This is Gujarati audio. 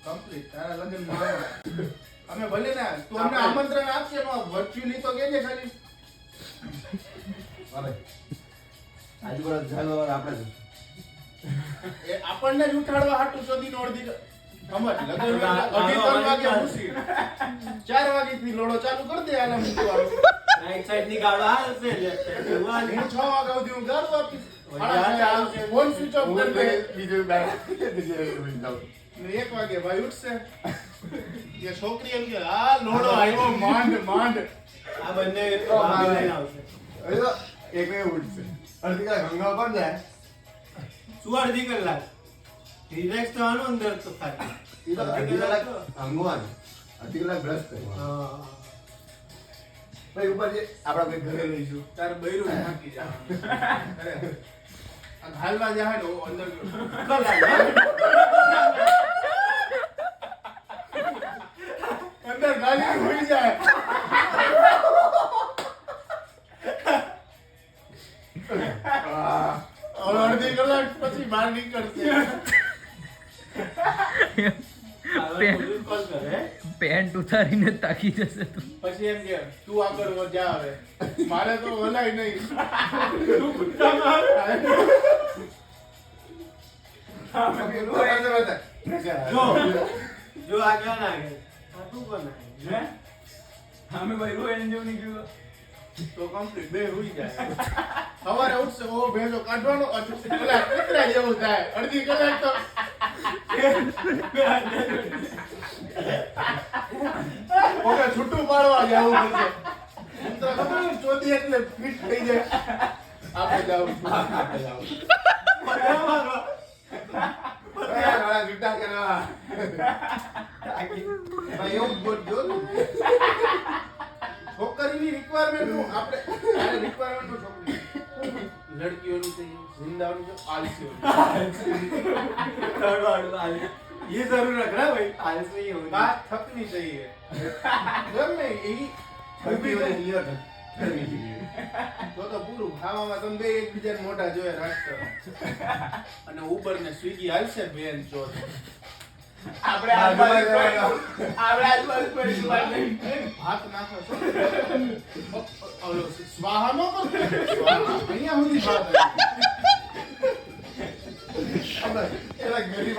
કમ્પ્લીટ તારા લગ્ન અમે ભલે ના તું અમને આમંત્રણ આપશે વર્ચ્યુઅલી તો કેજે ખાલી અરે આજુબાજુ જાગવા આપણે એ આપણને જ ઉઠાડવા હાટું શોધીને અડધી સમજ લગન 3 વાગે ઉઠી 4 વાગેથી લોડો ચાલુ કરી દે આલા મૂકવાનું રાઈટ સાઈડ ની ગાડો હાલશે હું 6 વાગ્યા સુધી હું ઘર વાપીશ ફોન સ્વિચ ઓફ કરી દે બીજું બેઠ 1 વાગે ભાઈ ઉઠશે એ છોકરી એમ કે આ લોડો આવ્યો માંડ આ બંને લઈને આવશે હવે તો એક વે ઉઠશે અડધી કલાક હંગાવા પણ જાય શું અડધી કલાક રિલેક્સ થવાનું અંદર તો થાય એ તો અડધી કલાક હંગવાનું અડધી કલાક બ્રશ કરવાનું હા ભાઈ ઉપર જે આપણા કોઈ ઘરે લઈશું તાર બૈરું નાખી જા અરે આ હાલવા જાય ને અંદર અંદર ગાલી હોઈ જાય અડધી કલાક પછી બહાર નીકળશે કોલ કરે પેન્ટ ઉતારીને તાકી જશે તું. પછી એમ કે તું આગળ જા હવે મારે તો હલાય નહીં જો આગળ ના ગઈ આ તું કોણ હે અમે ભાઈ રો એને જેવું નીકળ્યું. તો કમ્પ્લીટ બે હોઈ જાય સવારે ઉઠશે ઓ ભેજો કાઢવાનો પેલા કૂતરા જેવું થાય અડધી કલાક તો ઓકે છૂટું પાડવા જવું પડશે હું તો ખબર ચોથી એટલે ફિટ થઈ જાય આપણે જાવું જૂઠા કરવા ભાઈ એવું બોલજો છોકરીની રિક્વાયરમેન્ટ નું આપણે આને રિક્વાયરમેન્ટ નું છોકરી લડકીઓની चाहिए जिंदाओं जो आलसी ये जरूर रख रहा भाई आलस नहीं होगी बात थकनी चाहिए जब मैं यही તો પૂરું ખાવામાં તમે બે એકબીજાને મોઢા જોયા રાખશો અને ઉબર ને સ્વિગી હાલશે બેન ચોર આપણે આજુબાજુ ભાત નાખો છો ઓલો સ્વાહા નો કરતો અહીંયા સુધી ભાત એલા ગરીબ